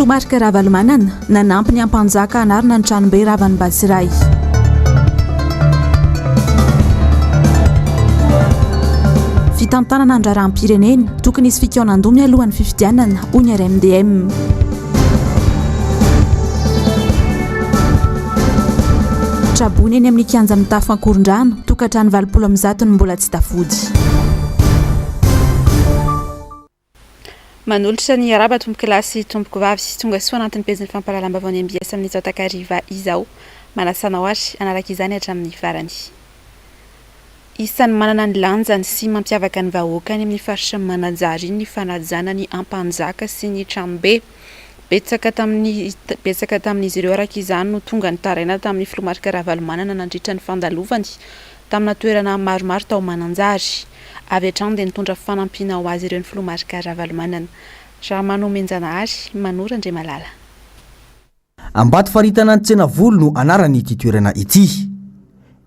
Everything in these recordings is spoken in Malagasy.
Filomarika Ravalomanana nanampy ny ampanjaka anarina ny tranombe Ravany Basiray. Fitantanana andraraham-pirenena tokony isy fikaonan-domy alohan'ny fifidianana hoy ny RMDM. Trabony eny amin'ny kianja mitafo Ankorondrano tokantrano 20 ny mbola tsy tafody. Manolotra ny araba tomboky lahy sy tomboky vavy sy tonga soa anatin'ny pejin'ny fampahalalam-bavao ny MBS amin'ny takariva izao manasana ohatra anaraka izany hatramin'ny farany. Isan'ny manana ny lanjany sy mampiavaka ny vahoaka any amin'ny faritra Mananjary ny fanajana ny ampanjaka sy ny tranombe. Betsaka tamin'izy ireo araka izany no tonga ny taraina tamin'ny Filomarika Ravalomanana nandritra ny fandalovany tamina toerana maromaro tao Mananjary. Avy hatrany dia nitondra fanampiana ho azy ireo ny Filomarika Ravalomanana. Ramano Menjanahary, Manora Andriamalala. Ambato faritana ny tsena volo no anarany ity toerana ity.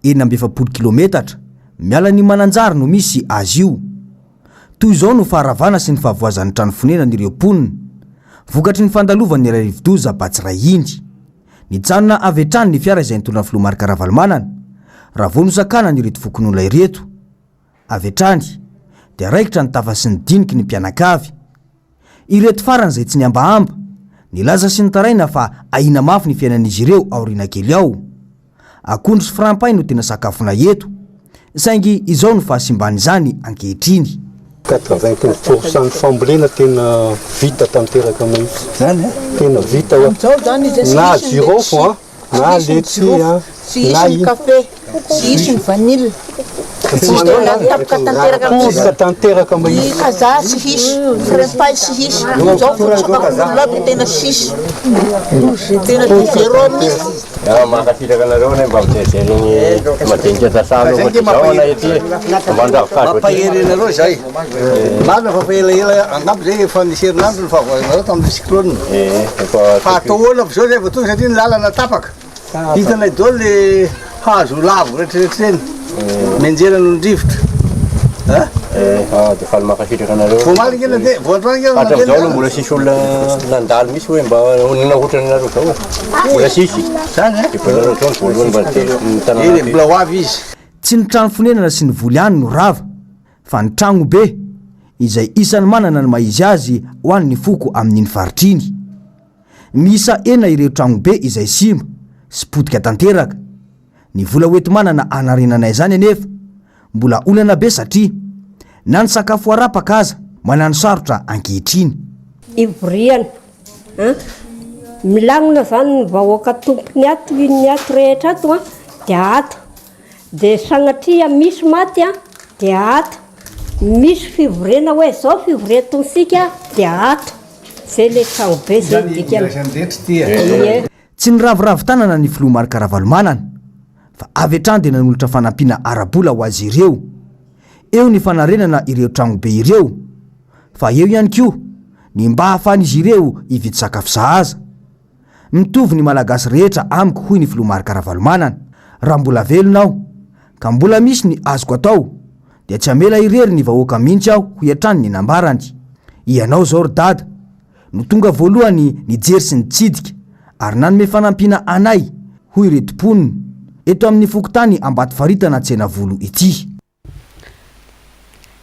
20 kilometatra miala ny Mananjary no misy azy io. Toy izao no faharavana sy ny fahavoazan'ny trano fonena n'ireo mponina. Vokatry ny fandalovan'ny iray rivodoza Batsiray iny. Nijanona avy hatrany ny fiara izay nitondra ny Filomarika Ravalomanana. Raha vao nosakana ny ireto fokon'olona ireto. Avy hatrany dia raikitra ny tafa sy ny diniky ny mpianakavy. Ireto farany izay tsy ny ambahamba. Nilaza sy ny taraina fa ahina mafy ny fiainan'izy ireo aoriana kely ao. Akondro sy farampay no tena sakafona eto. Saingy izao no fahasimban'izany ankehitriny. 80% ny fambolena tena vita tanteraka mihitsy. Zany tena vita na girofo na letchi na kafe sy vanille. Tanteraka mihitsy. Kazaha sy hisy, farampay sy hisy. Zao sakafo tena sisy. Tena zéro mihitsy. Makafitaka anareo na mba mijery madinika tasalo zao na ety mandrafikazo mampaherenareo zay marina fa elaela angamba zay efa niserinandro ny fahavoazanareo tamin'ny cyclone fa atao oana avy zao zay vao tonga satria ny lalana tapaka hitanay dao le hazo lavo rehetrarehetra reny menjera no ny rivotra dia faly makafitaka anareo voatranankena no mbola sisy olona nandalo misy hoe mba ninahotrany anareo zao mbola sisy mbola ho avy izy. Tsy ny trano fonenana sy ny voly ihany no rava fa ny trano be izay isan'ny manana ny maizy azy ho an'ny foko amin'iny faritriny. Misa ena ireo trano be izay sima sy potika tanteraka. Ny vola hoety manana anarenanay zany anefa mbola olana be satria na ny sakafo arapaka aza manano sarotra ankehitriny. Ivoriana milagnona zany ny vahoaka tompony ato ny ato rehetra ato dia ato dia sagnatria misy maty dia ato misy fivorena hoe zao fivoretonsika dia ato zay le trano be zay dikana. Tsy ny ravoravo tanana ny Filomarika Ravalomanana fa avy hatrany dia nanolotra fanampiana arabola ho azy ireo. Eo ny fanarenana ireo trano be ireo fa eo ihany koa ny mba hahafahan'izy ireo hividy sakafo sahaza. Mitovy ny malagasy rehetra amiko hoy ny Filomarika Ravalomanana. Raha mbola velonao ka mbola misy ny azoko atao dia tsy amela irery ny vahoaka mihitsy aho ho hatrany ny nambarany. Ianao zao ry dada no tonga voalohany nijery sy nitsidika ary nanome fanampiana anay hoy ireto mponina eto amin'ny fokotany Ambato faritana tsena volo ity.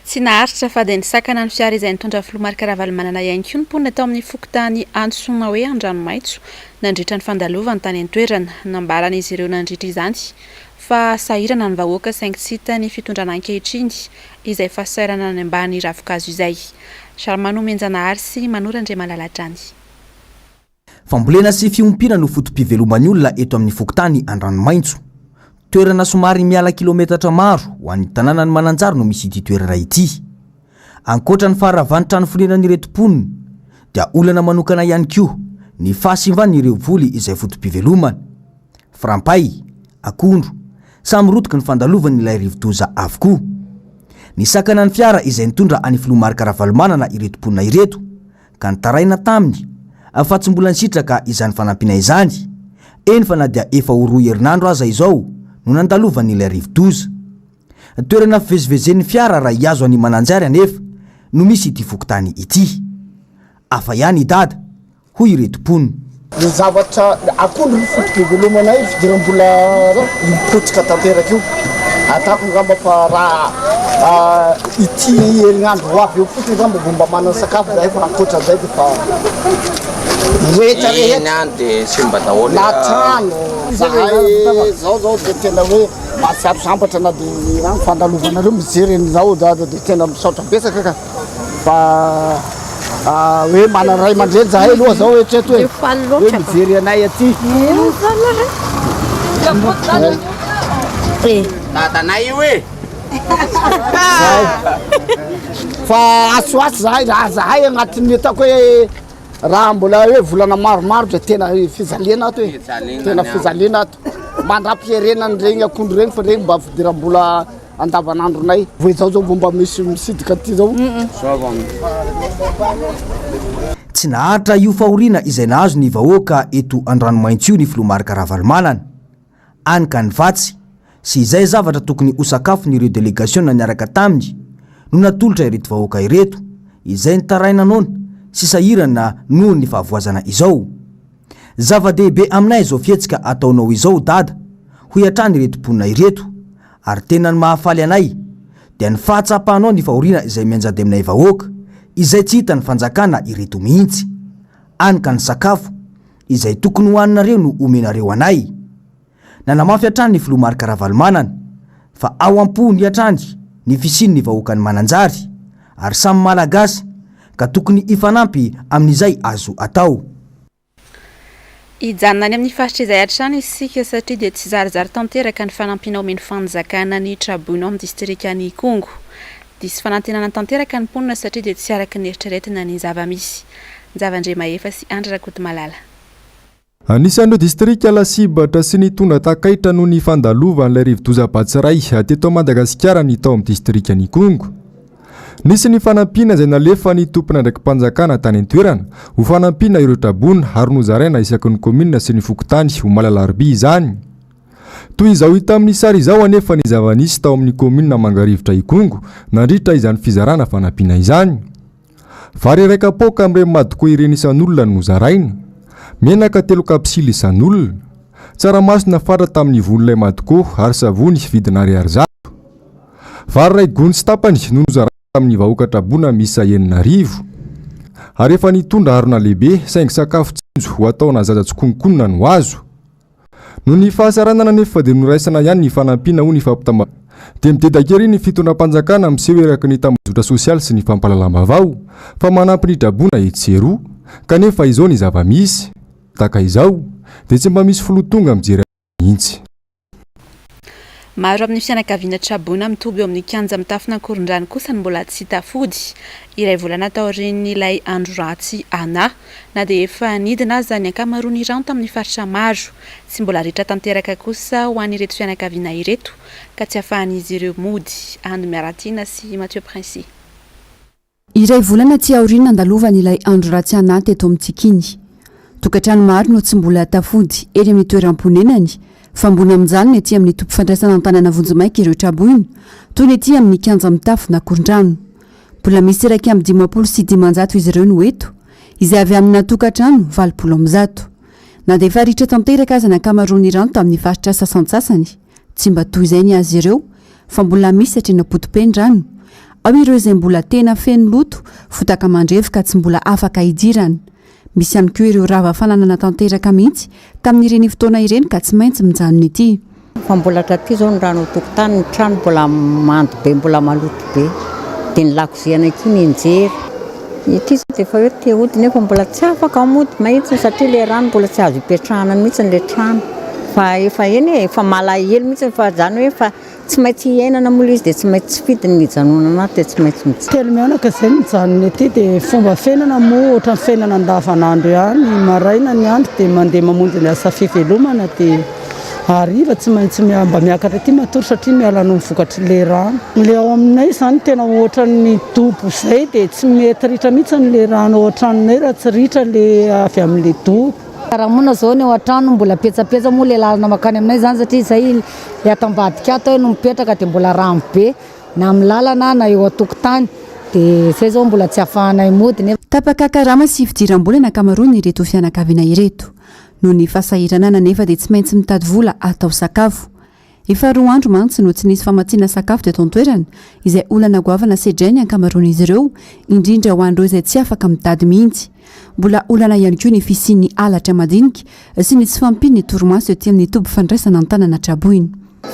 Tsy naharitra fa dia nisakana ny fiara izay nitondra Filomarika Ravalomanana ihany koa ny mponina tao amin'ny fokotany antsoina hoe Andranomaitso nandritra ny fandalovany tany an-toerana. Nambaran'izy ireo nandritra izany fa sahirana ny vahoaka saingy tsy hita ny fitondrana ankehitriny izay fahasairana ny ambany ravinkazo izay. Ramano Menjanahary sy Manora Andriamalala trany. Fambolena sy fiompiana no fotom-pivelomany olona eto amin'ny fokotany Andranomaitso. Toerana somary miala kilometatra maro ho an'ny tanànany Mananjary no misy ity toerana ity. Ankoatra ny faharavan'ny trano fonenan'ireto mponina dia olana manokana ihany koa ny fahasimban'ireo voly izay fotom-pivelomana. Farampay, akondro, samy rotiky ny fandalovan'ilay rivodoza avokoa. Ny sakana ny fiara izay nitondra any Filomarika Ravalomanana ireto mponina ireto ka nitaraina taminy fa tsy mbola nisitraka izany fanampiana izany. Eny fa na dia efa ho 2 herinandro aza izao no nandalovan'ilay rivodoza. Toerana fivezivezen'ny fiara raha hiazo any Mananjary anefa no misy ity fokotany ity. Afa ihany dada hoy ireto mponina. Ny zavatra akondro ny fotobevelomanay fidiram-bola mipotsika tanteraka io atako ngamba fa raha ity herinandro ho avy eo fotsiny ngamba bomba manana sakafo zay fa ankoatra zay de fa rehetra rehetra de sy mba daholo na trano zahay zao de tena hoe mahatsiaro sambatra na de fandalovanareo mijery an'izao de tena misaotra betsaka ka fa hoe mana ray aman-dreny zahay aloha zao etreto hoe mijery anay aty dadanay io e fa asoasy zahay raha zahay agnatin'ny atako hoe raha mbola hoe volana maromaro de tena fizaliana ato hoe tena fizaliana ato mandrapierenany regny akondro regny fa regny mba fidiram-bola andavanandronay voe zao bomba misy misidika aty zao tsy naharitra io fahoriana izay nahazo ny vahoaka eto Andranomaintso io ny filomarika Ravalomanana any ka ny vatsy sy izay zavatra tokony ho sakafon'ireo délégation niaraka taminy no natolotra ireto vahoaka ireto izay nitaraina noana sy sahirana noho ny fahavoazana izao. Zava-dehibe aminay izao fietsika ataonao izao dada hoy hatrany ireto mponina ireto ary tena ny mahafaly anay dia ny fahatsapahanao ny fahoriana izay mianjady aminay vahoaka izay tsy hita ny fanjakana ireto mihitsy any ka ny sakafo izay tokony hoaninareo no omenareo anay. Nanamafy hatrany ny filomarika Ravalomanana fa ao am-po ny hatrany ny fisiny ny vahoaka ny mananjary ary samy malagasy ka tokony ifanampy amin'izay azo atao. Ijanona any amin'ny faritra izay hatrany isika satria dia tsy zarizary tanteraka ny fanampina omeny fanjakana ny Trabono amin'ny distrika ny Kongo. Disy fanantenana tanteraka ny mponina satria dia tsy araka ny eritreretina ny zava-misy. Zavandre Mahefa sy Andra Rakotomalala. Anisan'ireo distrika Lasibatra sy ny Tonda Takaitra noho ny fandalovan'ilay rivo-dozabatsiray teto Madagasikara ny tao amin'ny distrika ny Kongo. Nisy ny fanampiana izay nalefa ny tompona ndraiky mpanjakana tany an-toerana ho fanampiana ireo Trabono ary nozaraina isaky ny kominina sy ny fokotany ho Malalarby izany. Toy izao hita amin'ny sary izao anefa ny zava-nisy tao amin'ny kominina Mangarivotra i Kongo nandritra izany fizarana fanampiana izany. Vary raika poka amin'ireny madiko ireny isan'olona no zaraina. Menaka 3 kapsily isan'olona. Tsaramaso nafatra tamin'ny von'ilay madiko ary savony vidina ariary zato. Vary ray gony sy tapany no nozaraina tamin'ny vahoaka Trabono miisa 9,000. Ary efa nitondra harona lehibe saingy sakafo tsinjo ho ataona zaza konkonina no azo. Noho ny fahasaranana nefa dia noraisana ihany ny fanampiana ho ny fampitambazana. Dia midedakely ny fitondram-panjakana miseho eraky ny tambazotra sosialy sy ny fampalalam-bavao fa manampy ny Trabono etsero kanefa izao ny zava-misy taka izao dia tsy mba misy filotonga mijery mihitsy. Maro amin'ny fianakaviana Trabono mitoby eo amin'ny kianja mitafina Korondrano kosa ny mbola tsy tafody. Iray volana taorian'ilay andro ratsy ana na dia efa nidina aza ny ankamaroany rano tamin'ny faritra maro sy mbola ritra tanteraka kosa ho an'ireto fianakaviana ireto ka tsy ahafahan'izy ireo mody. Ando Miaratina sy Mathieu Prince. Iray volana tsy aoriana andalovan'ilay andro ratsy ana teto amin'ny Tsikiny. Tokantrano maro no tsy mbola tafody eny amin'ny toeram-ponenany fa mbona amin'izany ny ety amin'ny topo fandraisana an-tanàna Vonjomaika ireo Trabono toy ny ety amin'ny kianja mitafina Korondrano. Mbola misy iraika amby 50 sy 500 izy ireo no eto izay avy amin'ny tokantrano 20 na dia efa ritra tanteraka aza ny ankamaroany rano tamin'ny faritra sasantsasany tsy mba toy izay ny azy ireo fa mbola misy hatrena potipen-drano. Ao ireo izay mbola tena feno loto fotaka mandrevy ka tsy mbola afaka hidirana. Misy ihany koa ireo rava fananana tanteraka mihitsy tamin'ireny fotoana ireny ka tsy maintsy mijanona ety. Fa mbola taty zao ny rano tokotany ny trano mbola mando be mbola maloto be dia ny lakoziana ity mijery. Ity dia efa hoe te hody nefa mbola tsy afaka mody mahitsy satria ilay rano mbola tsy azo hipetrahana mihitsy ilay trano. Fa efa eny efa malahelo mihitsy fa zany hoe fa tsy maintsy hiainana mola izy dia tsy maintsy fidiny ny hijanonana aty dia tsy maintsy mitsy. Telo mianaka izay mijanona ety dia fomba fiainana moa ohatra ny fiainana andavanandro ihany maraina ny andro dia mandeha mamonjy ny asa fivelomana dia hariva tsy maintsy mba miakatra ety matory satria miala no mivokatry ilay rano. Ilay ao aminay izany tena ohatra ny dobo izay dia tsy mety ritra mihitsy n'ilay rano ao an-tranonay raha tsy ritra ilay avy amin'ilay dobo. Raha mona zao ny ao an-trano mbola petsapetsa moa ilay lalana makany aminay zany satria izay ilay atambadika ato no mipetraka dia mbola rano be na amin'ny lalana na eo an-tokotany dia izay zao mbola tsy ahafahanay mody. tapaka karama sy fidiram-bolana akamarony ireto fianakaviana ireto no ny fahasahiranana nefa dia tsy maintsy mitady vola atao sakafo. Efa 2 andro mantsy no tsy nisy famatsiana sakafo teto an-toerana izay olana goavana sedrainy ankamaroana izy ireo, indrindra ho an'ireo izay tsy afaka mitady mihitsy. Mbola olana ihany koa ny fisian'ny alatra madinika sy ny tsy fampiny ny torimaso ety amin'ny toby fandraisana an-tanana Traboina.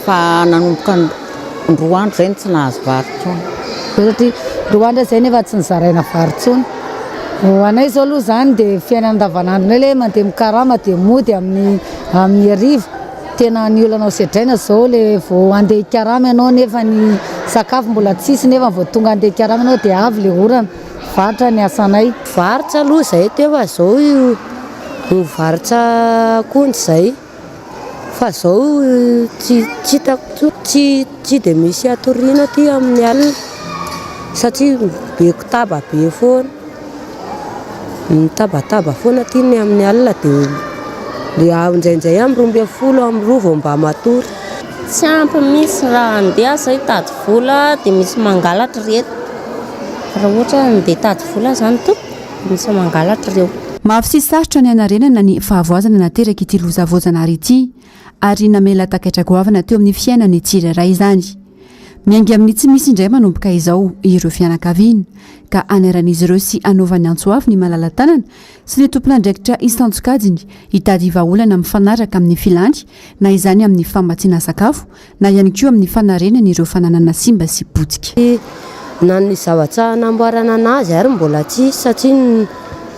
Fa nanomboka 2 andro zay tsy nahazo vary intsony. Satria 2 andro zay nefa tsy nizaraina vary intsony. Anay zao aloha zany dia fiainana andavanandro le mandeha mikarama dia mody amin'ny hariva. Tena ny olana sedraina zao le vao andeha hikarama ianao nefa ny sakafo mbola tsisy nefa vao tonga andeha hikarama ianao dia avy le orana. Varotra ny asanay. Varotra aloha zay tefa zao mivarotra akondro zay. Fa zao tsy dia misy atoriana aty amin'ny alina satria be kotaba be foana. Mitabataba foana aty ny amin'ny alina dia indraindray amin'ny 12 amin'ny 2 vao mba matory. Tsy ampy misy raha andeha zay tady vola dia misy mangalatra reto. Raha ohatra andeha tady vola zany to misy mangalatra reo. Mafy sy sarotra ny anarenana ny fahavoazana nateraka ity loza voajanahary ity ary namela takaitra goavana teo amin'ny fiainany tsirairay izany. Miaingy amin'ny tsy misy indray manomboka izao ireo fianakaviana ka aneran'izy ireo sy anaovany antsoavy ny malala-tanana sy ny tompon'andraikitra isan-tsokajiny hitady vahaolana mifanaraka amin'ny filany na izany amin'ny famatsiana sakafo na ihany koa amin'ny fanarenany ireo fananana simba sy potsika. Na ny zavatra namboarana anazy ary mbola tsisy satria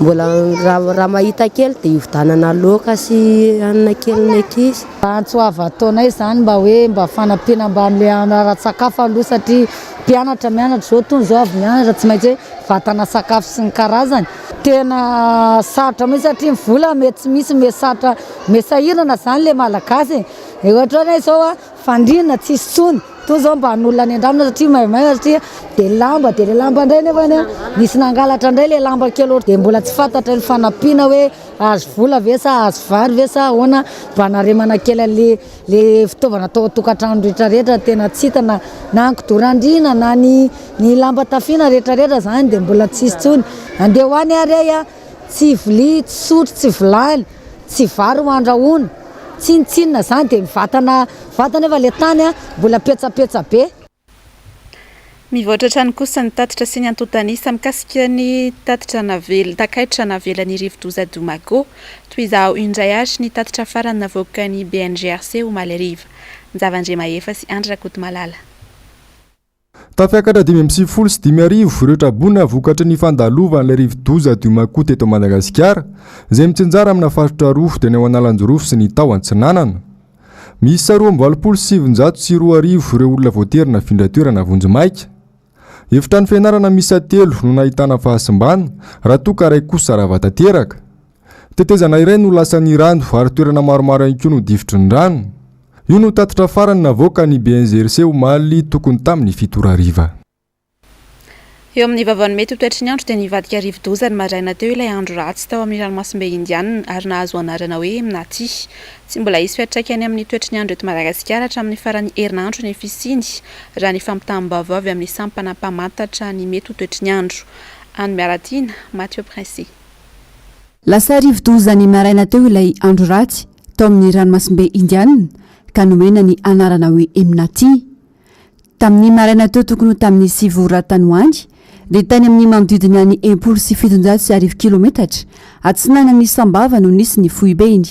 mbola raha mahita kely dia hividanana laoka sy anana kely ekizy. Antsoava ataonay zany mba hoe mba fanampiana mba amin'ilay anaran-tsakafo aloha satria mpianatra mianatra zao tony zao avy mianatra tsy maintsy hoe vatana sakafo sy ny karazany. Tena sarotra mihitsy satria ny vola mety tsy misy mety sarotra mety sahirana zany le malagasy. Ohatra hoe zao fandrinana tsisy tsony. To zao mba han'olona ny andramina satria maimay satria dia lamba indray nefa nisy nangalatra indray le lamba kely ohatra dia mbola tsy fantatra ny fanampiana hoe azo vola ve sa azo vary ve sa ahoana mba naremana kely le fitaovana atao tokantrano rehetrarehetra tena tsy hita na ankodorandrina na ny lamba tafiana rehetrarehetra zany dia mbola tsisy tsony. Andeha ho any ary tsy vilia, tsy sotro, tsy vilany, tsy vary ho andrahoana. Tsinitsinina zany dia vatana efa le tany mbola petsapetsa be. Mivoatra trano kosa ny tatitra sy ny antotanisa mikasika ny takaitra navelan'ny rivo-doza Domago toy izao indray ary ny tatitra farany navoaka ny BNGRC ho Maleriva. Nzavandre Mahefa sy Andra Kotomalala. Tafiakatra 5 sy 10 ireo Trabona vokatra ny fandalovan'ilay rivo-doza Domago teto Madagasikara izay mitsinjara amina faritra Rofo teny ao Analanjorofo sy ny tao Antsinanana. Misy 2,700 sy 2,000 ireo olona voaterina findratoerana Vonjimaika. Efitrano fianarana misy 3 no nahitana fahasimbana raha toa ka raiky kosa rava-tanteraka. Tetezana iray no lasan'ny rano ary toerana maromaro ihany koa no difitry ny rano. Io no tatitra farany navoaka ny BNGRC omaly tokony tamin'ny 7 ariva. Eo amin'ny vavany mety ho toetry ny andro dia nivadika rivo-doza ny maraina teo ilay andro ratsy tao amin'ny ranomasimbe Indiana ary nahazo anarana hoe Mnaty. Tsy mbola hisy fiantraikany amin'ny toetry ny andro eto Madagasikara hatramin'ny farany herinandro ny fisiany raha ny fampitaham-baovao avy amin'ny sampana mpamantatra ny mety ho toetry ny andro. Any Miaratina, Mathieu Pressy. Lasa rivo-doza ny maraina teo ilay andro ratsy tao amin'ny ranomasimbe Indiana ka nomena ny anarana hoe Mnaty. Tamin'ny maraina teo tokony ho tamin'ny 7 ratanoandy dia tany amin'ny manodidina ny 1,700 kilometatra atsinana ny Sambava no nisy ny Foibeny.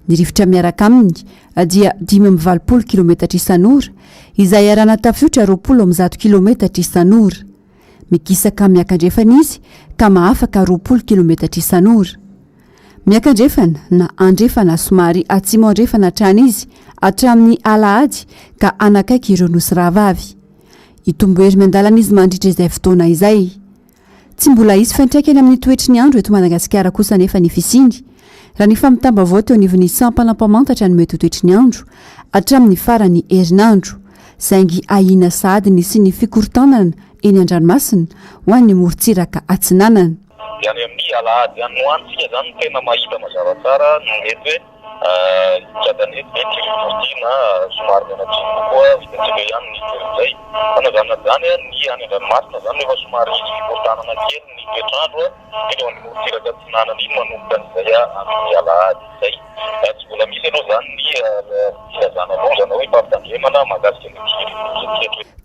Ny rivotra miaraka aminy dia 5,20 kilometatra isan'ora izay arana tafiotra 20 kilometatra isan'ora. Mikisaka miakandrefana izy ka mahafaka 20 kilometatra isan'ora. Miakandrefana na andrefana somary atsimo andrefana hatrany izy hatramin'ny alahady ka anakaiky ireo nosy rahavavy. Itombo hery miandalana izy mandritra izay fotoana izay. Tsy mbola hisy fiantraikany amin'ny toetry ny andro eto Madagasikara kosa nefa ny fisiny. Raha ny famitamba-baovao teo anivon'ny sampana mpamantatra ny mety ho toetry ny andro hatramin'ny farany herinandro. Saingy ahina sahadiny sy ny fikorontanana eny an-dranomasina ho an'ny morontsiraka Atsinanana. Any amin'ny alahady any no antsika zany tena mahita mazava tsara no mety hoe Tratany mety na somary mianatsingo koa hitantsika ihany ny toeran'izay fanazana zany ny any an-dranomasina zany rehefa somary izy fiportanana kely ny toetrandro eny amin'ny morotsiraka tsinanana iny manomboka an'izay amin'ny alahady izay tsy mbola misy aloha zany ny filazana loza na hoe fampitandremana mahakasika ny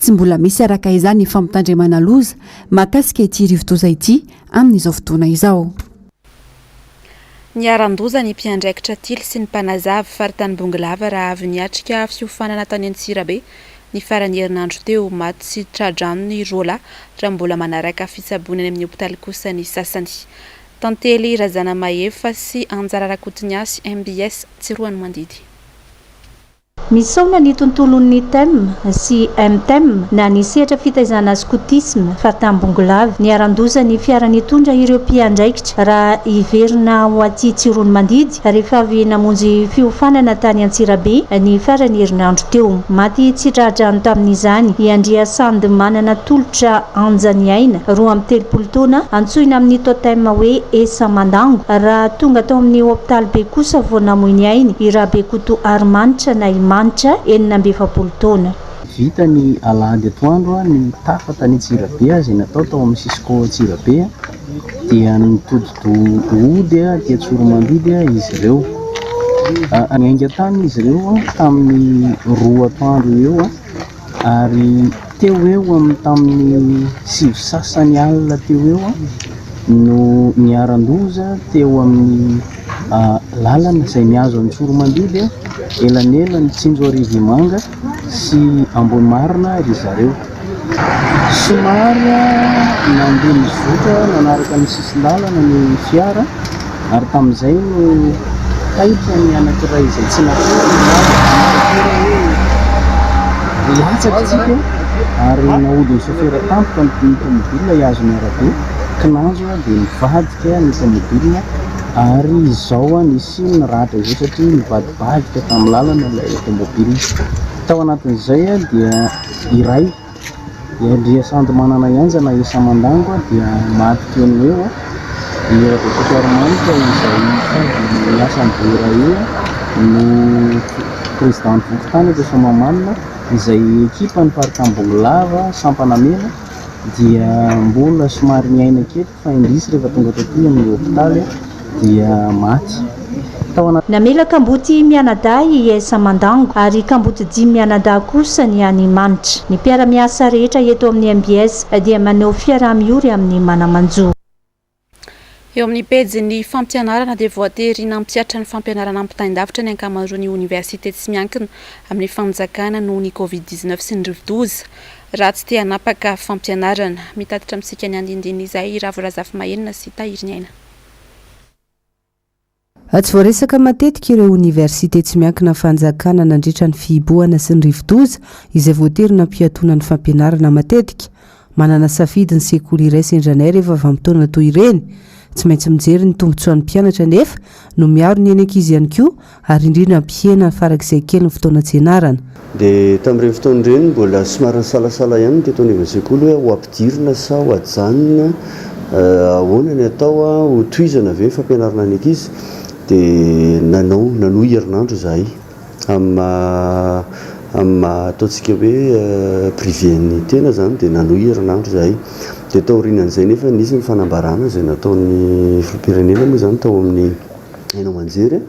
tsy mbola misy araka izany ny fampitandremana loza mahakasika ity rivo-toza ity amin'izao fotoana izao. Ny aran-doza ny mpiandraikitra tily sy ny mpanazavy faritany Bongolava raha avy niatrika fiofanana tany Antsirabe ny farany herinandro teo maty sy tradrano ny rola raha mbola manaraka fitsabonany amin'ny hopitaly kosa ny sasany. Tantely Razana Mahefa sy Anjara Rakotoniasy MBS tsiroany mandidy. Misaona ny tontolon'ny TEM sy MTEM na ny sehatra fitaizana scoutisme faritany Bongolava ny aran-doza ny fiarany tondra ireo mpiandraikitra raha iverina ho aty Tsirony Mandidy rehefa avy namonjy fiofanana tany Antsirabe ny farany herinandro teo. Maty tsy tradrano tamin'izany Iandria Sandy manana tolotra anjany aina 23 taona antsoina amin'ny totem hoe Esa Mandango raha tonga tao amin'ny hopitaly be kosa vao namoiny ainy i Rabekoto Arimanitra na Manitra 47 taona. Vita ny alahady atoandro ny tafa tany Antsirabe izay natao tao amin'ny Sisko Antsirabe dia nitodi-ody dia Tsoro Mandidy izy ireo. Ainga tany izy ireo tamin'ny 2 atoandro eo ary teo eo amin'ny tamin'ny 7 sasany alina teo eo no niaran-doza teo amin'ny lalana izay mihazo amin'ny Tsoro Mandidy elanela ny Tsinjo Arivimanga sy Ambonimarina ry zareo. Somary nandeha mizotra nanaraka ny sisin-dalana ny fiara ary tamin'izay no taitra ny anankiray izay tsy latsatsika ary nahodiny sofera tampoka ny tomobilina ihazo ny arabe kinanjo dia nivadika ny tomobilina ary izao nisy niratra izay satria nivadibadika tamin'ny lalana ilay tomobilina. Tao anatin'izay dia iray Iandria Sandy manana ianjana Esa Mandango dia maty teo ny eo ny Rabekoto Arimanitra izay miasa mivoira eo no président Vokotany eto Somamanina izay ekipa ny faritany Bongolava Sampanamena dia mbola somary miaina kely fa indrisy rehefa tonga tatoy amin'ny hopitaly dia maty. Namela Kamboty Mianadahy i Esa Mandango ary Kamboty 10 Mianadahy kosa ny any Manitra. Ny mpiara-miasa rehetra eto amin'ny MBS dia manao fiaraha-miory amin'ny manamanjo. Eo amin'ny pejy ny fampianarana dia voatery nampiatra ny fampianarana ampitain-davitra ny ankamaroan'ny université tsy miankina amin'ny fanjakana noho ny Covid-19 sy ny rivo-doza. Raha tsy te hanapaka fampianarana mitatitra amintsika ny andindiny izay Ravorazafy Mahenina sy Tahiriny Aina. Tsy voaresaka matetika ireo université tsy miankina fanjakana nandritra ny fihibohana sy ny rivo-doza izay voatery nampiatona ny fampianarana matetika. Manana safidy ny sekoly iray sendranay rehefa avy amin'ny taona toy ireny. Tsy maintsy mijery ny tombotsoan'ny mpianatra nefa no miaro ny eny ankizy ihany koa ary indrindra ampihena farak'izay kely ny fotoana tsy ianarana. Dia tamin'ireny fotoana ireny mbola somary salasala ihany ny teto anivon'ny sekoly hoe ho ampidirina sa ho ajanona ahoana ny atao ho tohizana ve fampianarana ny ankizy. Dia nanohy herinandro zahay amin'ny ataontsika hoe privé-ny tena zany dia nanohy herinandro zahay. Dia tao aorianan'izay nefa nisy ny fanambarana izay nataon'ny filoham-pirenena moa zany tao amin'ny hainao manjery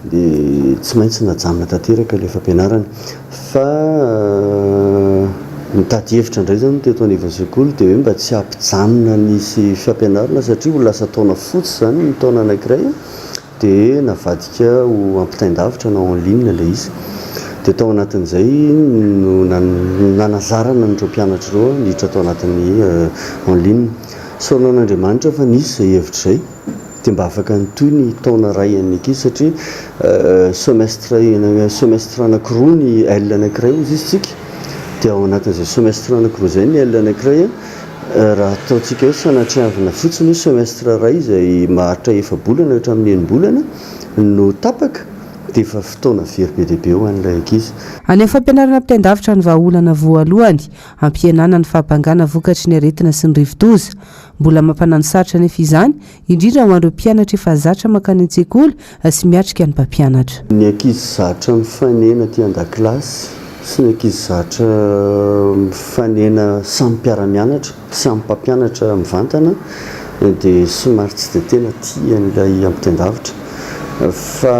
dia tsy maintsy najanona tanteraka ilay fampianarana fa mitady hevitra indray zany teto anivon'ny sekoly dia hoe mba tsy hampijanona nisy fampianarana satria ho lasa taona fotsy zany ny taona anankiray dia navadika ho ampitain-davitra na en ligne ilay izy. Dia tao anatin'izay no nanazarana nyreo mpianatra ireo niditra tao anatin'ny en ligne. Saonan'Andriamanitra fa nisy izay hevitra izay dia mba afaka nytoy ny taona ray an'ny ankizy satria semestre anankiroa ny L anankiray ozy izy tsika. Dia ao anatin'izay semestre anankiroa izay ny L anankiray raha ataontsika hoe sanatriavina fotsiny semestre ray izay maharitra 4 bolana hatramin'ny 9 bolana no tapaka dia efa fotoana very be dehibe ho an'ilay ankizy. Any amin'ny fampianarana ampitain-davitra ny vahaolana voalohany ampihenana ny fahabangana vokatry ny aretina sy ny rivotoza. Mbola mampanano sarotra nefa izany indrindra ho an'ireo mpianatra efa zatra mankany an-tsekoly sy miatrika ny mpampianatra. Ny ankizy zatra mifanena aty an-dakilasy sy ny ankizy zatra mifanena samy mpiara-mianatra, samy mpampianatra mivantana dia somary tsy dia tena tian'ilay ampitain-davitra. Fa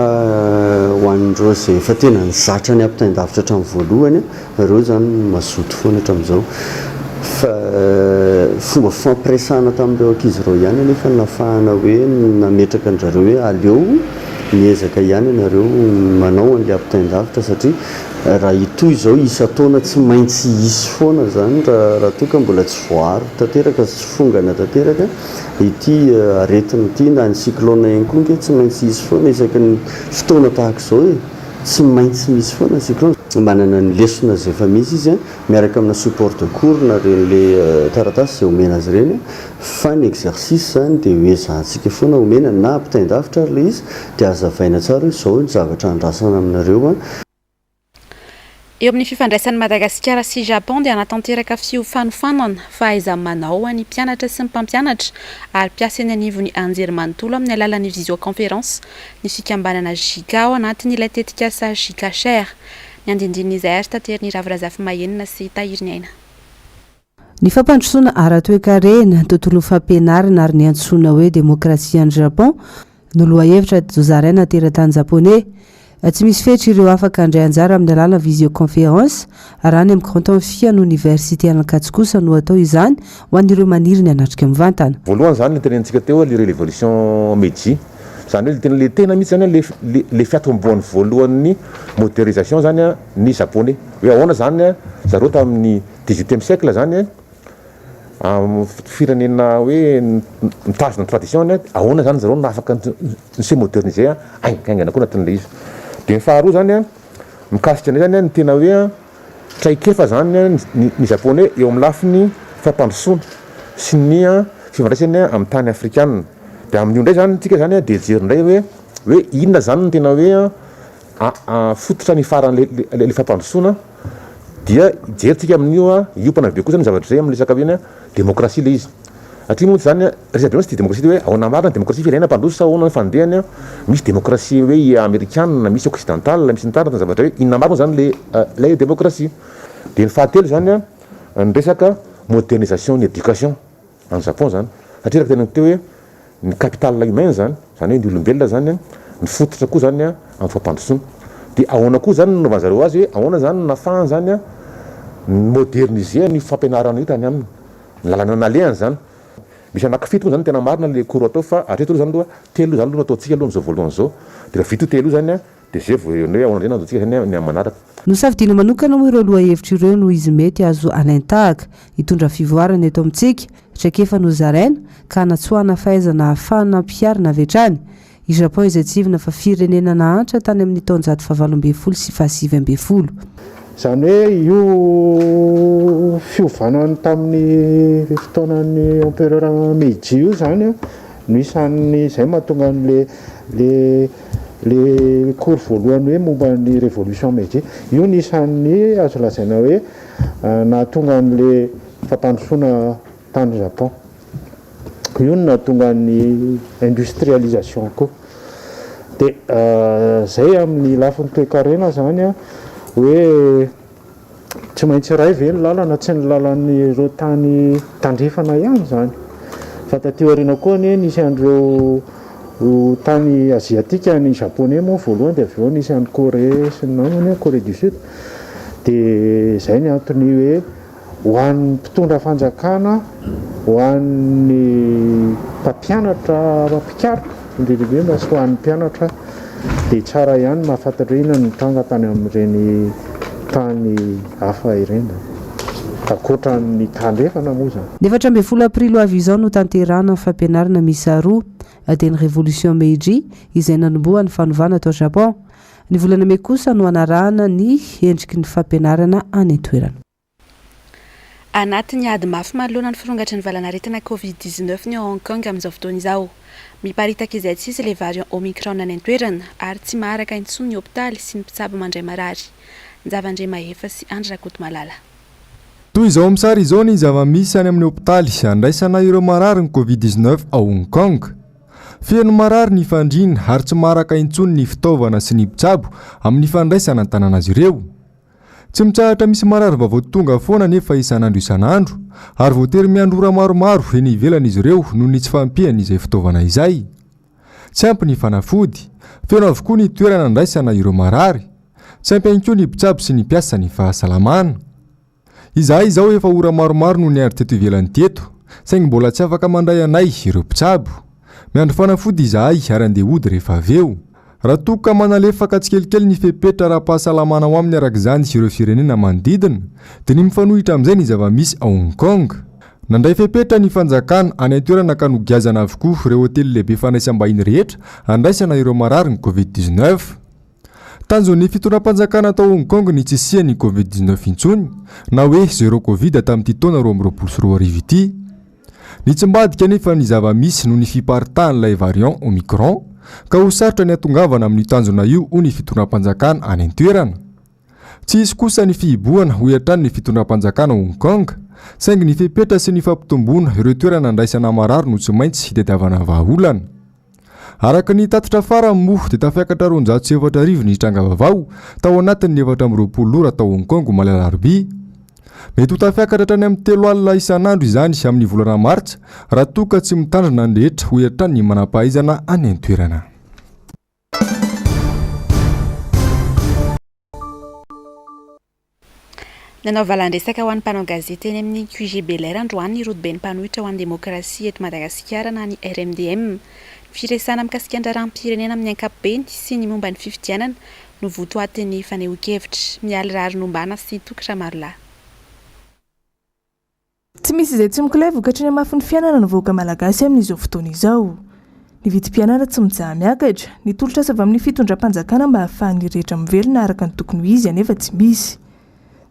ho an'ireo izay efa tena ny zatra ny ampitain-davitra hatramin'ny voalohany ireo zany mazoto foana hatramin'izao. Fa fomba fampiresahana tamin'ireo ankizy ireo ihany nefa nafahana hoe nametraka an'zareo hoe aleo miezaka ihany ianareo manao an'ilay ampitain-davitra satria raha itoy izao isa-taona tsy maintsy hisy foana zany raha toa ka mbola tsy voary tanteraka tsy fongana tanteraka ity aretina ity na ny cyclone ihany koa nke tsy maintsy hisy foana isaky ny fotoana tahaka izao tsy maintsy misy foana ny cyclone. Manana ny lesona izay efa misy izy miaraka amina support de cours na ren'le taratasy izay omena azy ireny fa ny exercice zany dia hoe zahantsika foana omena na ampitain-davitra ary le izy dia azavaina tsara izao ny zavatra andrasana aminareo. Eo amin'ny fifandraisan'ny Madagasikara sy Japon dia anatanteraka fiofanofanana fahaiza-manao any mpianatra sy ny mpampianatra ary mpiasa eny anivon'ny anjerimanontolo amin'ny alalan'ny visioconférence ny fikambanana JICA ao anatin'ilay tetikasa JICA Cher. Ny andindin'izay ary tateriny Ravirazafy Mahenina sy Tahiriny Aina. Ny fampandrosoana ara-toe-karena tontolo fampianarana ary ny antsoina hoe demokrasia any Japon no lohahevitra Zozaraina teratany Japonais. Tsy misy fetra ireo afaka handray anjara amin'ny alalan'ny visioconférence raha ny amin'ny Grand Amphi ny université Ankatso kosa no atao izany ho an'ireo maniry ny anatrika mivantana. Voalohany zany ny tenentsika teo le révolution Meiji zany hoe le tena mihitsy zany le fiatomboan'ny voalohan'ny modernisation zany ny japonais hoe ahoana zany zareo tamin'ny 18e siècle zany firenena hoe mitazona tradition ahoana zany zareo nafaka se moderniser aingana koa natin'le izy. Dia ny faharoa zany mikasika an'izay zany ny tena hoe traikefa zany ny japonais eo amin'ny lafiny fampandrosoana sy ny fifandraisany amin'ny tany afrikanina. Dia amin'io ndray zany tsika zany dia jerindray hoe inona zany ny tena hoe fototra ny faran'le fampandrosoana dia jerintsika amin'io iompana be koa zany zavatra zay amin'ny sakavina demokrasia le izy. Atria moa zany resabe misy demokrasia hoe ahoana marina demokrasia firenena mpandroso sa ahoana fandehany misy demokrasia hoe amerikanina misy occidentale misy nitaratra ny zavatra hoe inona marina zany le demokrasia. Dia ny fahatelo zany ny resaka modernisation ny éducation en Japon zany satria tena teo hoe ny capital humain zany hoe ny olombelona zany ny fototra koa zany amin'ny fampandrosoana. Dia ahoana koa zany nanaovana zareo azy hoe ahoana zany nafahany zany moderniser ny fampianarana io tany aminy ny lalana nalehany zany. Misy anankifito moa zany tena marina le cours atao fa atreto zany aloha telo zany aloha ataontsika aloha amin'izao voalohany zao dia vita telo zany dia zay vao hoe ahoana zany ataontsika zany ny manaraka. Nosafidiana manokana moa ireo lohahevitra ireo no izy mety azo alaintahaka hitondra fivoarana eto amintsika traikefa nozaraina ka natsoahana fahaizana ahafahana ampiarina avy hatrany. I Japon izay tsivina fa firenena nahantra tany amin'ny taona 1920 sy 1920. Zany hoe io fiovanany tamin'ny fotoanan'ny empereur Meiji io zany no isan'ny izay mahatonga le cours voalohany hoe momba ny révolution Meiji io ny isan'ny azo lazaina hoe nahatonga an'le fampandrosoana tany Japon. Io no nahatonga ny industrialisation koa. Dia zay amin'ny lafin'ny toe-karena zany hoe tsy maintsy iray ve ny lalana tsy ny lalan'ireo tany tandrefana ihany zany fa taty aoriana koa nisy an'ireo tany aziatika ny japonais moa voalohany dia avy eo nisy an'ny Corée sy ny namany Corée du Sud. Dia zay ny antony hoe ho an'ny mpitondra fanjakana ho an'ny mpampianatra mpikaroka indrindra be ho an'ny mpianatra dia tsara ihany mahafantatra hoe inona ny tranga tany amin'ireny tany hafa ireny akoatra ny tandrefana moa zany. Ny 14 aprilo avy izao no tanterana ny fampianarana miisa roa dia ny révolution Meiji izay nanomboa ny fanovana tao Japon. Ny volana Mey kosa no anarahana ny endriky ny fampianarana any an-toerana. Anatin'ny ady mafy manoloana ny firongatra ny valanaretina Covid-19 ny Hong Kong amin'izao fotoana izao. Miparitaka izay tsisy ilay variant Omicron any an-toerana ary tsy maharaka intsony ny hopitaly sy ny mpitsabo mandray marary. Nzavandre Mahefa sy Andra Kotomalala. Toy izao amin'sary izao ny zava-misy any amin'ny hopitaly andraisana ireo marary ny Covid-19 ao Hong Kong. Feno marary ny fandriana ary tsy maharaka intsony ny fitaovana sy ny mpitsabo amin'ny fandraisana an-tanana azy ireo. Tsy mitsahatra misy marary vaovao tonga foana nefa isan'andro isan'andro ary voatery miandro maromaro eny ivelany izy ireo noho ny tsy fampiany izay fitaovana izay. Tsy ampy ny fanafody, feno avokoa ny toerana andraisana ireo marary. Tsy ampy ihany koa ny mpitsabo sy ny mpiasa ny fahasalamana. Izahay izao efa ora maromaro no niary teto ivelany teto, saingy mbola tsy afaka mandray anay ireo mpitsabo. Miandro fanafody izahay ary andeha hody rehefa aveo. Raha toa ka manalefaka tsikelikely ny fepetra ara-pahasalamana ao amin'ny arak'izany sy ireo firenena manodidina, dia ny mifanohitra amin'izay ny zava-misy ao Hong Kong. Nandray fepetra ny fanjakana any an-toerana ka nogiazana avokoa ireo hotely lehibe fandraisam-bahiny rehetra andraisana ireo marary ny Covid-19. Tanjon'ny fitondram-panjakana tao Hong Kong ny tsisian'ny Covid-19 intsony, na hoe zéro Covid tamin'ity taona 2024 ity. Ny tsy mbadika nefa ny zava-misy noho ny fiparitahan'ilay variant Omicron, ka ho sarotra ny atongavana amin'ny tanjona io ho ny fitondram-panjakana any an-toerana. Tsy isy kosa ny fihibohana ho hiatrany ny fitondram-panjakana Hong Kong, saingy ny fepetra sy ny fampitomboana ireo toerana andraisana marary no tsy maintsy tadiavana vahaolana. Araka ny tatitra farany moa dia tafiakatra 204,000 ny tranga vaovao tao anatin'ny 420 ora tao Hong Kong Malalarby. Mety ho tafiakatra hatrany amin'ny 3 alina isan'andro izany amin'ny volana Martsa raha toa ka tsy mitandrina ny rehetra ho hiatrany ny manam-pahaizana any an-toerana. Nanao valan-dresaka ho an'ny mpanao gazety eny amin'ny QGB Lair androany ny rodoben'ny mpanohitra ho an'ny demokrasia eto Madagasikara na ny RMDM. Firesana mikasika ny raharaham-pirenena amin'ny ankapobeny sy ny momba ny fifidianana no votoatin'ny fanehoan-kevitra mialy rary nombana sy tokatra maro lahy. Tsy misy izay tsy mikolay vokatry ny amafin'ny fianana ny vahoaka malagasy amin'izao fotoana izao. Ny vidim-pianana tsy mijaha miakatra, ny tolotra asa avy amin'ny fitondram-panjakana mba hahafahan'ny rehetra mivelona araka ny tokony ho izy anefa tsy misy.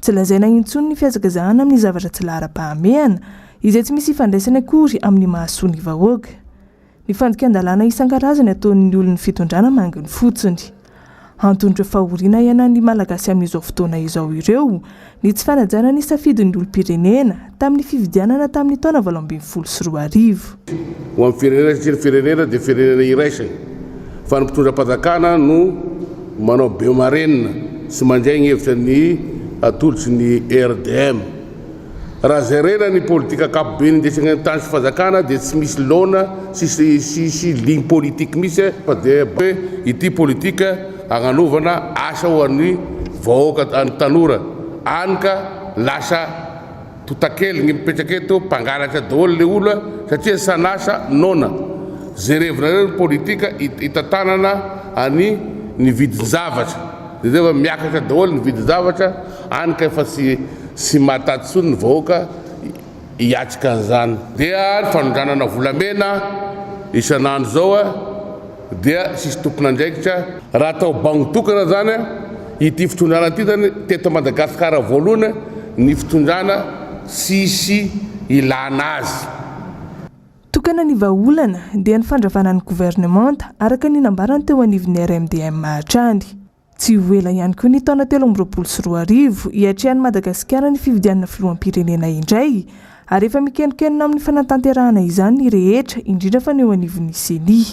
Tsy lazaina intsony ny fiazakazahana amin'ny zavatra tsy lahara-pahamehana izay tsy misy ifandraisana akory amin'ny mahasoa ny vahoaka. Ny fandikan-dalàna isan-karazany ataon'ny olon'ny fitondrana manginy fotsiny. Antondra fahoriana ianan'ny malagasy amin'izao fotoana izao ireo ny tsy fanajana ny safidin'ny olom-pirenena tamin'ny fividianana tamin'ny taona 2024. Ho amin'ny firenena sy ny firenena dia firenena iraisany. Fa ny mpitondram-panjakana no manao beo-marenina sy mandray ny hevitra ny atolotsy ny RDM. Raha zarena ny politika ankapobeny indesana ny tany sy fanjakana dia tsy misy laona sy ligne politique misy fa dia ity politika agnanovana asa ho an'ny vahoaka any tanora any ka lasa totakely ny mipetraka eto mpangalatra daholo le olona satria sanasa nona jerevina ny politika itatanana any ny vidin-javatra dia zay fa miakatra daholo ny vidin-javatra any ka efa sy mahatatsony ny vahoaka hiatrika an'izany. Dia ny fanondranana volamena isan'andro zao dia sisy tompon'andraikitra raha atao bagno-tokana zany ity fitondrana ity zany teto Madagasikara voalohany ny fitondrana sisy ilana azy. Tokana ny vahaolana dia ny fandravanan'ny gouvernemanta araka ny nambarany teo anivon'ny RMDM hatrany. Tsy ho ela ihany koa ny taona 2024 hiatrehan'ny Madagasikara ny fividianana filoham-pirenena indray ary efa mikenokenona amin'ny fanatanterahana izany ny rehetra indrindra fa ny eo anivon'ny CENI.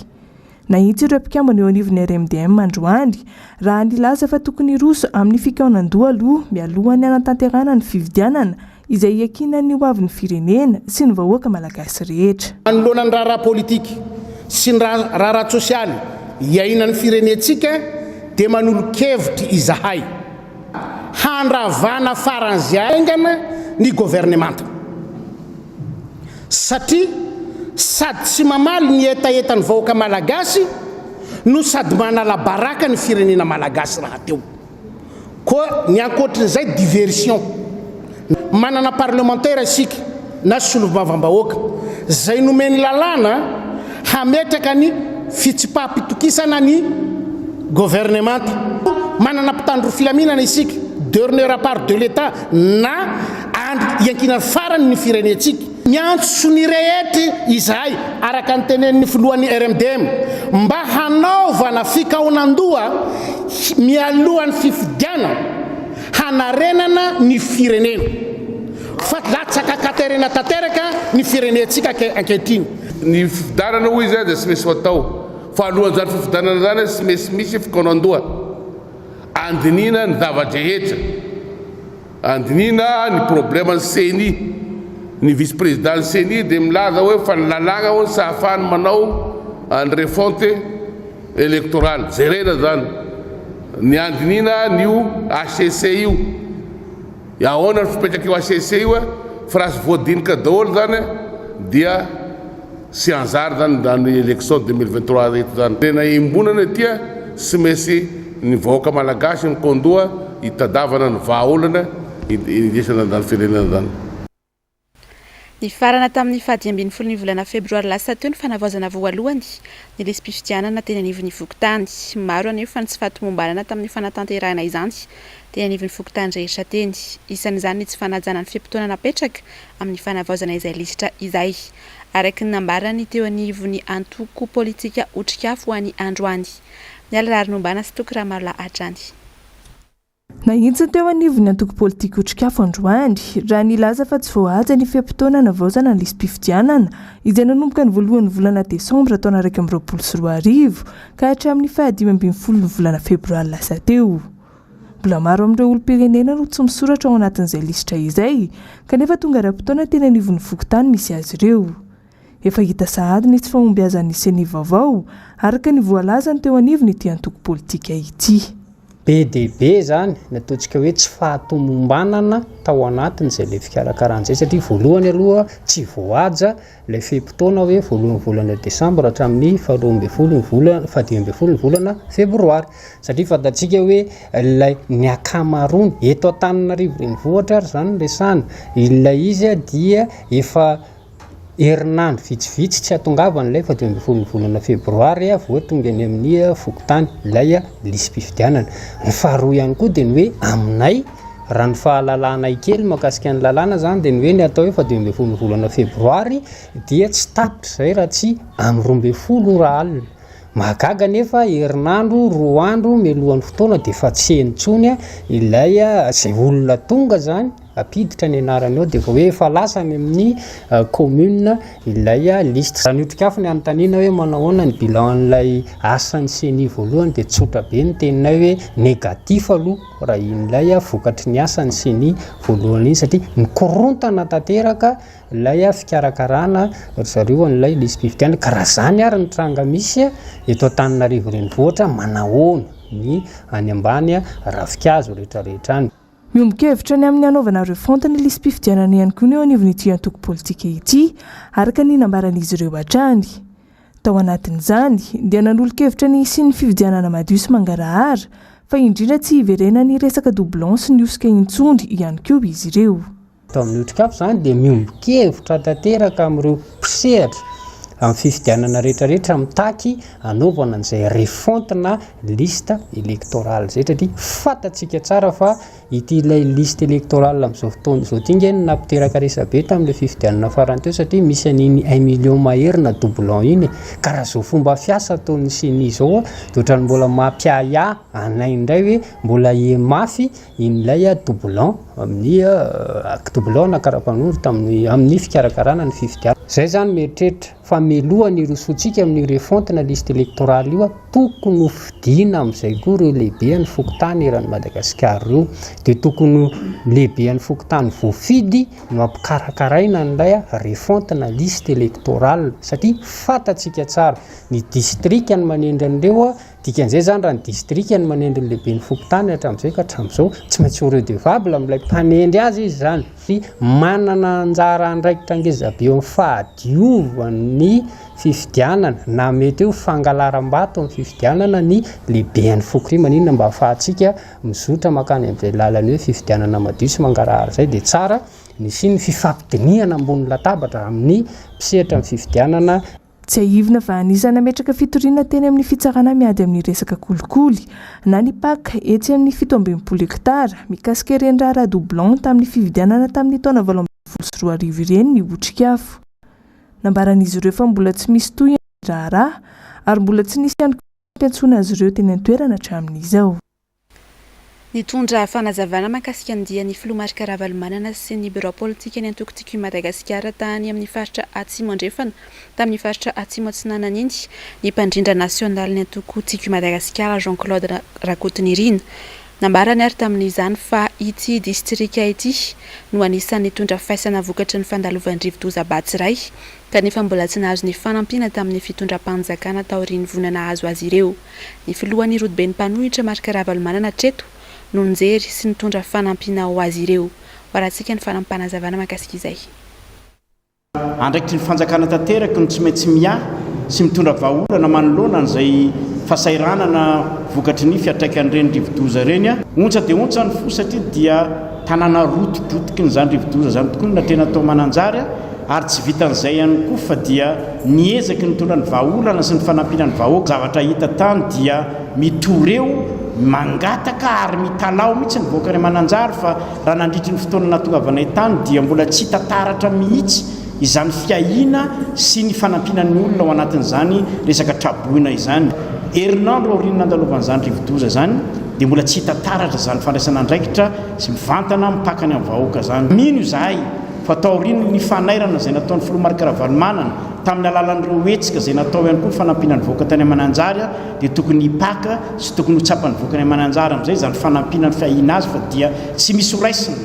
Nahitsy ireo mpikambana eo anivon'ny RMDM androany raha nilaza fa tokony roso amin'ny fikaonan-doha aloha mialohan'ny anatanterahana ny fividianana izay iakinan'ny hoavin'ny firenena sy ny vahoaka malagasy rehetra. Manoloana ny raharaha politika sy ny raharaha sosialy iainan'ny firenentsika dia manolo-kevitra izahay handravana faran'izay aingana ny gouvernemanta satria sady tsy mamaly ny etaetany vahoaka malagasy no sady manala baraka ny firenena malagasy raha teo koa ny ankoatrin'izay diversion manana parlementaire isika na solombavambahoaka zay nomeny lalàna hametraka ny fitsipaham-pitokisana ny gouvernemanta manana mpitandro filaminana isika dernier rapport de l'état na andro iankinany farany ny firenetsika miantso ny rehetra izahay araka ny tenen'ny filohan'ny RMDM mba hanaovana fikaonandoha mialohan'ny fifidiana hanarenana ny firenena fa latsaka katerena tanteraka ny firenetsika ankehitriny ny fifidanana hoy zay dia tsy misy fatao fa alohan'izany fifidanana zany tsy misy misy fikaonandoha andinina ny zava-drehetra andinina ny problème ny CENI ny vice-président ny CENI dia milaza hoe fa ny lalàna ho sy ahafahany manao ny refonte électorale jerena zany ny andinina nio HCC io ahoana ny fipetraka io HCC io fa raha sy voadinika daholo zany dia sy anjary zany ny élection 2023 reto zany tena imbonana aty sy mesy ny vahoaka malagasy mikondoa hitadavana ny vahaolana indesana zany firenena zany. Ny farana tamin'ny fahady ambin'ny folo ny volana febroary lasa teo ny fanavaozana voalohany ny lesbifidianana teny anivon'ny vokotany maro anefa ny tsy fahatomombanana tamin'ny fanatanterahana izany teny anivon'ny vokotany rehetra teny isan'izany ny tsy fanajana ny fiampitoana napetraka amin'ny fanavaozana izay lisitra izay araka ny nambarany teo anivon'ny antoko politika otrikafo ho an'ny androany miala rary nombana sy toky raha maro lahatrany. Nahitsy teo anivon'ny antoko politika otrikafo androany raha nilaza fa tsy voahaja ny fiampitoana navaozana ny lisbifidianana izay nanomboka ny voalohan'ny volana desambra taona 2024 ka hatramin'ny fahadimy ambin'ny folo ny volana febroary lasa teo. Mbola maro amin'ireo olom-pirenena no tsy misoratra ao anatin'izay lisitra izay kanefa tonga rahampitoana teny anivon'ny vokotany misy azy ireo. Efa hita sahady ny tsy fahombiazan'ny CENI vaovao araka ny voalazany teo anivony ity antoko politika ity. BDB zany nataontsika hoe tsy fahatomombanana tao anatin'izay le fikarakarana satria voalohany aloha tsy voahaja le fiampitoana hoe voalohany volana desambra hatramin'ny fahadimy ambin'ny folo ny volana febroary satria fantatsika hoe ilay ny akamaroany eto Antananarivo renivohitra ary zany resana ilay izy dia efa herinandro vitsivitsy tsy hatongavana ilay fahadimy ambin'ny folo ny volana febroary vao tonga any amin'ny vokotany ilay lisbifidianana. Ny faharoa ihany koa dia ny hoe aminay raha ny fahalalànay kely makasika ny lalàna zany dia ny hoe ny atao hoe fahadimy ambin'ny folo ny volana febroary dia tsy tapitra izay raha tsy amin'ny 12 raha alina. Mahagaga nefa herinandro 2 andro mialohan'ny fotoana dia efa tsy hentsony ilay izay olona tonga zany apiditra ny anarany ao dia vao hoe efa lasany amin'ny commune ilay liste. Raha ny otrikafo ny anontaniana hoe manahoana ny bilan'ilay asan'ny CENI voalohany dia tsotra be ny teninay hoe négatif aloha raha in'ilay vokatry ny asan'ny CENI voalohany iny satria nikorontana tanteraka ilay fikarakarana zareo an'ilay lisbifidianana ka raha zany ary ny tranga misy eto Antananarivo renivohitra manahoana ny any ambany ravikazo rehetrarehetra any. Miombon-kevitra ny amin'ny anaovana refonte ny lisbifidianana ihany koa ny eo anivon'ity antoko politika ity araka ny nambaran'izy ireo hatrany. Tao anatin'izany dia nanolo-kevitra ny isian'ny fifidianana madio sy mangarahara fa indrindra tsy hiverena ny resaka doublon sy ny osika intsondry ihany koa izy ireo. Tao amin'ny otrikafo zany dia miombon-kevitra tanteraka amin'ireo mpisehatra amin'ny fifidianana rehetrarehetra mitaky anaovana an'izay refonte na liste électorale zay satria fantatsika tsara fa ity ilay liste électorale amin'izao fotoana izao tinga ny nampiteraka resabe tamin'ilay fifidianana farany teo satria misy an'iny 1 million mahery na doublon iny ka raha zao fomba fiasa ataon'ny CENI zao dia ohatrany mbola mampiaya anay indray hoe mbola mafy in'ilay doublon amin'ny doublon na karapanondro amin'ny fikarakarana ny fifidianana. Zay zany mieritreritra fa melohany irosotsika amin'ny refonte na liste électorale io tokony ho fidina amin'izay koa ireo lehibean'ny fokotany eran'ny Madagasikara ireo dia tokony lehibean'ny fokotany voafidy no ampikarakaraina n'ilay refonte na liste électorale satria fantatsika tsara ny district ny manendry an'ireo dikan'izay zany raha ny district ny manendry ny lehiben'ny fokotany hatramin'izay ka hatramin'izao tsy maintsy ho redevable amin'ilay mpanendry azy izy zany sy manana anjara andraikitra ngezabe amin'ny fahadiovan'ny fifidianana na mety eo fangalaram-bato amin'ny fifidianana ny lehibean'ny fokotry maninona mba ahafahantsika mizotra makany amin'izay lalany hoe fifidianana madio sy mangarahara zay dia tsara ny sy ny fifampidiniana ambony latabatra amin'ny mpisehatra amin'ny fifidianana. Tsy ahivina fa anisany ametraka fitoriana teny amin'ny fitsarana miady amin'ny resaka kolikoly na ny paka etsy amin'ny 17 hektara mikasika renirara doublon tamin'ny fifidianana tamin'ny taona 2024 ireny ny otrikafo. Nambaran'izy ireo fa mbola tsy misy toy raharaha ary mbola tsy nisy ihany mpiantsona azy ireo teny an-toerana hatramin'izao. Nitondra fanazavana mahakasika ny dia ny filoha Marc Ravalomanana sy ny bureau politika ny Antoko-Tiky Madagasikara tany amin'ny faritra Atsimo andrefana tamin'ny faritra Atsimo Atsinanana iny ny mpandrindra nasionaly ny Antoko-Tiky Madagasikara Jean-Claude Rakotonirina. Nambarany ary tamin'izany fa ity distrika ity no anisan'ny nitondra faisana vokatry ny fandalovandrivo-doza Batsiray kanefa mbola tsy nahazo ny fanampiana tamin'ny fitondram-panjakana taorian'ny vona nahazo azy ireo. Ny filohan'ny Rodiben'ny mpanohitra Marc Ravalomanana treto no nijery sy nitondra fanampiana ho azy ireo. Horantsika ny fanampanazavana mahakasika izay. Andraikitry ny fanjakana tanteraka no tsy maintsy miahy sy mitondra vahaolana manoloana n'izay fasairanana vokatry ny fiatraikany reny rivo-doza reny ontsa dia ontsa ny fo satria dia tanàna rotobotiky nyzany rivo-doza zany tokoa natrena tao mananjary ary tsy vitan'izay ihany koa fa dia niezaky nitondra ny vahaolana sy ny fanampiana ny vahoaka zavatra hita tany dia mitoreo mangataka ary mitalao mihitsy ny voaka ray mananjary fa raha nandritry ny fotoana natongavanay tany dia mbola tsy tataratra mihitsy izany fiahina sy ny fanampinan'ny olona ao anatin'izany resaka traboina izany. Herinandro aoriana nandalovan'izany rivo-doza zany dia mbola tsy tataratra zany fandraisana andraikitra sy mivantana mipakany amin'ny vahoaka zany. Mino izahay fa taoriana ny fanairana izay nataon'ny filoha Marc Ravalomanana tamin'ny alalan'ireo hetsika izay natao ihany koa ny fanampinan'ny voaka tany Mananjary dia tokony hipaka sy tokony ho tsapan'ny voaka ny Mananjary amin'izay zany fanampinan'ny fiahina azy fa dia tsy misy horaisina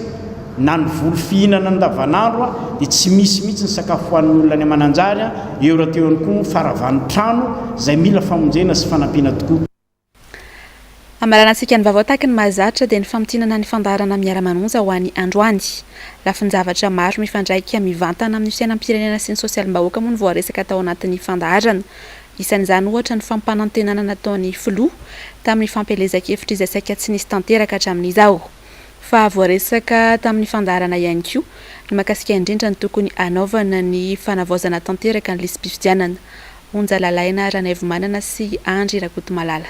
na ny volo fihinana andavanandro dia tsy misy mihitsy ny sakafo hoan'ny olona ny Mananjary eo raha teo ihany koa faravan'ny trano izay mila famonjena sy fanampiana tokoa. Amaranantsika ny vaovao tahaka ny mahazatra dia ny famotinana ny fandaharana miara-manonja ho an'ny androany. Lafin-javatra maro mifandraika mivantana amin'ny fiainam-pirenena sy ny sosialim-bahoaka moa ny voaresaka tao anatin'ny fandaharana. Isan'izany ohatra ny fampanantenana nataon'ny filoha tamin'ny fampelezan-kevitra izay saika tsy nisy tanteraka hatramin'izao. Fa voaresaka tamin'ny fandaharana ihany koa ny mahakasika indrindra ny tokony anaovana ny fanavaozana tanteraka ny lisam-pifidianana. Onja Lalaina, Ranaivomanana sy Andry Rakotomalala.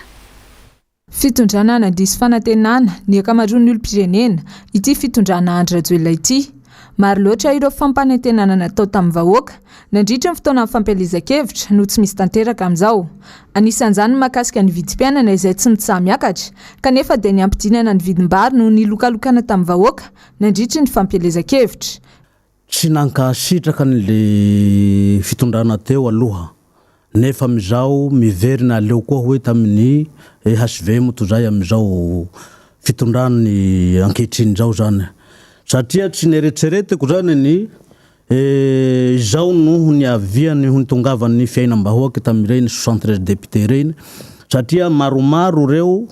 Fitondrana nandisy fanantenana ny akamaroan'ny olom-pirenena ity fitondrana Andry Rajoelina ity. Maro loatra ireo fampanantenana natao tamin'ny vahoaka nandritra ny fotoana fampelezan-kevitra no tsy misy tanteraka amin'izao. Anisan'izany mahakasika ny vidim-piainana izay tsy mitsa-miakatra kanefa dia ny ampidinana ny vidim-bary no nilokalokana tamin'ny vahoaka nandritra ny fampelezan-kevitra. Tsy nankasitraka n'le fitondrana teo aloha nefa amin'izao miverina aleo koa hoe tamin'ny HVM toy izay amin'izao fitondrany ankehitriny izao zany satria tsy nieretseretiko zany ny izao noho ny aviany ho nitongavan'ny fiainam-bahoaka tamin'ireny 73 député reny satria maromaro reo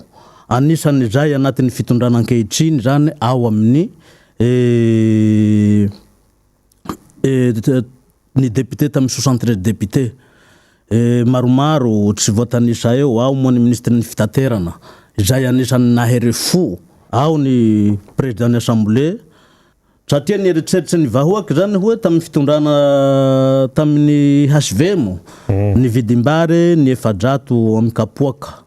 anisan'izay anatin'ny fitondrana ankehitriny zany ao amin'ny ny député tamin'ny 73 député maromaro tsy voatanisa eo ao moa ny ministre ny fitaterana izay anisan'ny nahery fo ao ny président ny assemblée satria ny eritseritsy ny vahoaka zany hoe tamin'ny fitondrana tamin'ny HVM ny vidim-bary ny 400 amin'ny kapoaka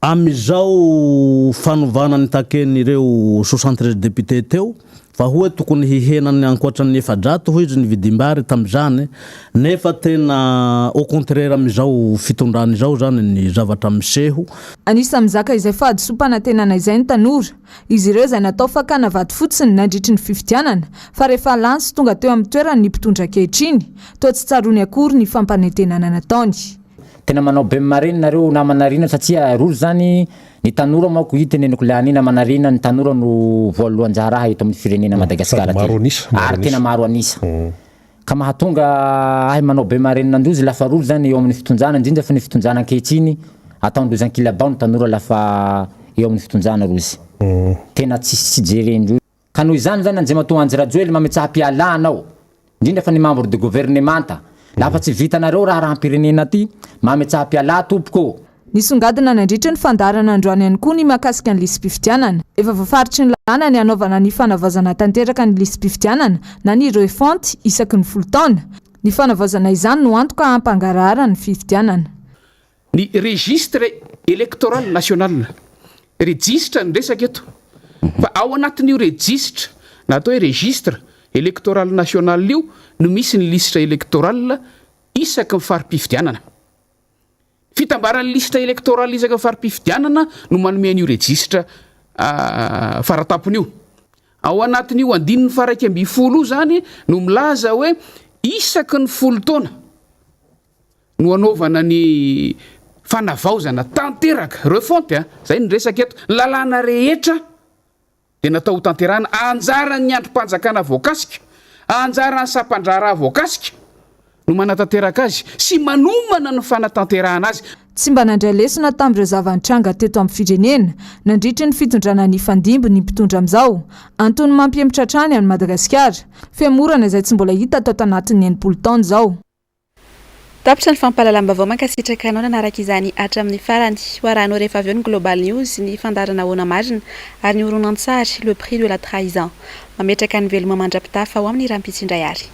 amizao fanovana ny taken'ireo 73 député teo fa hoe tokony hihenany ankoatran'ny 400 ho izy ny vidim-bary tamin'izany nefa tena au contraire amizao fitondrana izao zany ny zavatra miseho. Anisa mizaka izay fahadisom-panantenana izay ny tanora izy ireo izay natao fakana vady fotsiny nandritry ny fifidianana fa rehefa lansy tonga teo amin'ny toerana ny mpitondra ankehitriny toa tsy tsarony akory ny fampanantenana nataony. Tena manao be marina nareo namanarina satria rozy zany ny tanora manko hiteneniko le anina manarina ny tanora no voalohan-jaraha eto amin'ny firenena Madagasikara ary tena maro anisa ka mahatonga ahy manao be marina andozy lafa rozy zany eo amin'ny fitonjana indrindra fa ny fitonjana ankehitriny ataondozy ankilabao ny tanora lafa eo amin'ny fitonjana rozy tena tsy jerendro ka noho izany zany anjema to Andry Rajoelina mametsaha mpialanao indrindra fa ny membre de gouvernementa lafa tsy vitanareo raha rahampirenena aty mametsaha mpiala tompoko. Nisongadina nandritra ny fandaharana androany ihany koa ny mahakasika ny lisam-pifidianana. Efa voafaritry ny lalàna ny anaovana ny fanavaozana tanteraka ny lisam-pifidianana na ny refonty isaky ny 10 taona. Ny fanavaozana izany no antoka hampangarahara ny fifidianana. Ny registre électoral national registre ny resaka eto fa ao anatin'io registre na atao hoe registre électoral national io no misy ny listre électoral isaky mifarim-pifidianana fitambarany listre électoral isaky mifarim-pifidianana no manome an'io registre faratampony io ao anatin'io andininy faraiky amby folo io zany no milaza hoe isaky ny folo taona no anaovana ny fanavaozana tanteraka refonte zay ny resaka eto lalàna rehetra dia natao tanterana anjarany ny androm-panjakana voakasika anjarany sampandrara voakasika no manatanteraka azy sy manomana ny fanatanterahana azy tsy mba nandray lesona tamin'ireo zava-nitranga teto amin'ny firenena nandritra ny fitondrana ny fandimby ny mpitondra amin'izao antony mampiemitra trany any Madagasikara fiamorana izay tsy mbola hita tao tanatin'ny 80 taona izao. Tapitra ny fampahalalam-baovao mankasitraka anao nanaraka izany hatramin'ny farany hoarahanao rehefa avy eo ny Global News ny fandarana ahoana marina ary ny horonan-tsary le prix de la trahison mametraka ny veloma mandrapitafa ao amin'ny rampitsindray ary